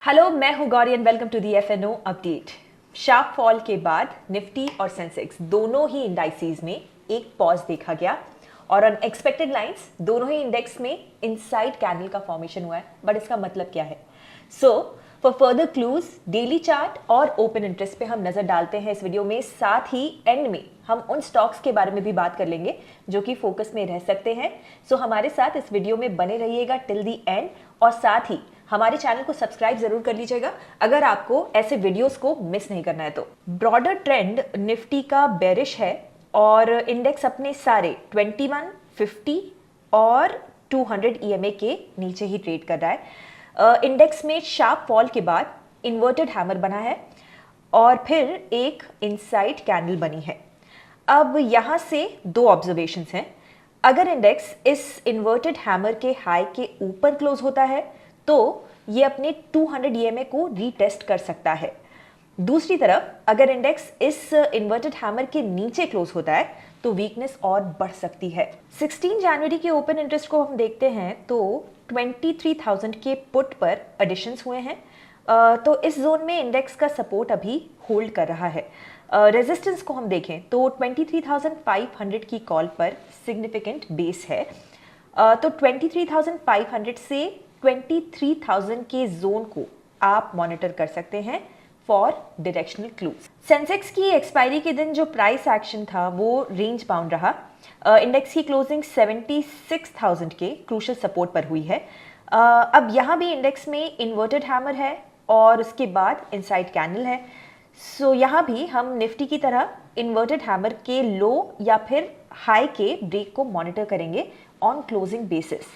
Hello, मैं हूं Gauri and welcome to the F and O update. Sharp fall के बाद निफ्टी और सेंसेक्स दोनों ही इंडाइसेस में एक पॉज देखा गया और अनएक्सपेक्टेड लाइंस दोनों ही इंडेक्स में इनसाइड कैंडल का फॉर्मेशन हुआ है। बट इसका मतलब क्या है? For further clues daily chart और ओपन इंटरेस्ट पे हम नजर डालते हैं इस वीडियो में। साथ ही एंड में हम उन स्टॉक्स के बारे में भी बात कर लेंगे जो कि फोकस में रह सकते हैं। हमारे साथ इस वीडियो में बने रहिएगा टिल दी एंड और साथ ही हमारे चैनल को सब्सक्राइब जरूर कर लीजिएगा अगर आपको ऐसे वीडियोस को मिस नहीं करना है तो। ब्रॉडर ट्रेंड निफ्टी का बेरिश है और इंडेक्स अपने सारे 21, 50 और 200 ईएमए के नीचे ही ट्रेड कर रहा है। इंडेक्स में शार्प फॉल के बाद इन्वर्टेड हैमर बना है और फिर एक इनसाइड कैंडल बनी है। अब यहां से दो ऑब्जर्वेशंस हैं। अगर इंडेक्स इस इन्वर्टेड हैमर के हाई के ऊपर क्लोज होता है तो ये अपने 200 ईएमए को रीटेस्ट कर सकता है। दूसरी तरफ अगर इंडेक्स इस इन्वर्टेड हैमर के नीचे क्लोज होता है तो वीकनेस और बढ़ सकती है। 16 जनवरी के ओपन इंटरेस्ट को हम देखते हैं तो 23,000 के पुट पर एडिशंस हुए हैं। तो इस जोन में इंडेक्स का सपोर्ट अभी होल्ड कर रहा है। रेजिस्टेंस को हम देखें तो 23,500 की कॉल पर सिग्निफिकेंट बेस है। तो 23,500 से 23,000 के जोन को आप मॉनिटर कर सकते हैं फॉर डायरेक्शनल क्लूज। सेंसेक्स की एक्सपायरी के दिन जो प्राइस एक्शन था वो रेंज बाउंड रहा। इंडेक्स की क्लोजिंग 76,000 के क्रूशियल सपोर्ट पर हुई है। अब यहाँ भी इंडेक्स में इन्वर्टेड हैमर है और उसके बाद इनसाइड कैंडल है। यहाँ भी हम निफ्टी की तरह इन्वर्टेड हैमर के लो या फिर हाई के ब्रेक को मॉनिटर करेंगे ऑन क्लोजिंग बेसिस।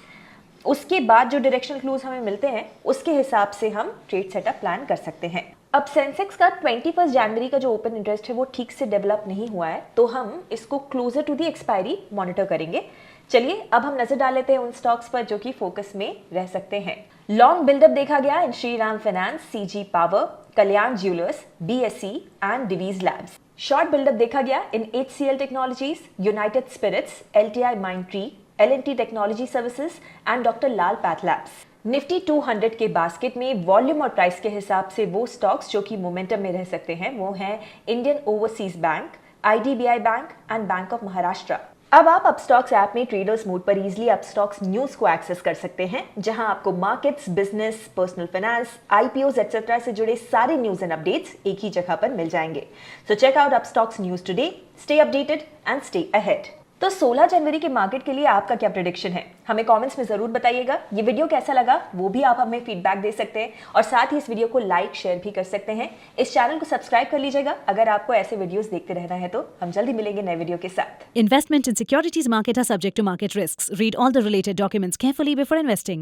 उसके बाद जो डायरेक्शनल क्लूज हमें मिलते हैं उसके हिसाब से हम ट्रेड सेटअप प्लान कर सकते हैं। अब सेंसेक्स का 21 जनवरी का जो ओपन इंटरेस्ट है वो ठीक से डेवलप नहीं हुआ है तो हम इसको closer to the expiry monitor करेंगे। चलिए अब हम नजर डाल लेते हैं उन स्टॉक्स पर जो कि फोकस में रह सकते हैं। लॉन्ग बिल्डअप देखा गया in Shriram Finance, CG Power, Kalyan Jewellers, BSE and Divi's Labs. Short buildup देखा गया in HCL Technologies, United Spirits, LTI Mindtree, L&T Technology Services and Doctor Lal Path Labs. Nifty 200 के बास्केट में वॉल्यूम और प्राइस के हिसाब से वो स्टॉक्स जो कि मोमेंटम में रह सकते हैं वो हैं Indian overseas bank, IDBI bank and bank of Maharashtra. अब आप अपस्टॉक्स ऐप में ट्रेडर्स मोड पर इजीली अपस्टॉक्स न्यूज को एक्सेस कर सकते हैं जहां आपको markets, business, personal finance, IPOs etcetera से जुड़े सारे न्यूज एंड अपडेट्स एक ही जगह पर मिल जाएंगे। Check out Upstox news today, stay updated and stay ahead. तो 16 जनवरी के मार्केट के लिए आपका क्या प्रेडिक्शन है? हमें कमेंट्स में जरूर बताइएगा। ये वीडियो कैसा लगा वो भी आप हमें फीडबैक दे सकते हैं और साथ ही इस वीडियो को लाइक शेयर भी कर सकते हैं। इस चैनल को सब्सक्राइब कर लीजिएगा अगर आपको ऐसे वीडियोस देखते रहना है तो। हम जल्दी मिलेंगे नए वीडियो के साथ। Investment in securities market are subject to market risks. Read all the related documents carefully before investing.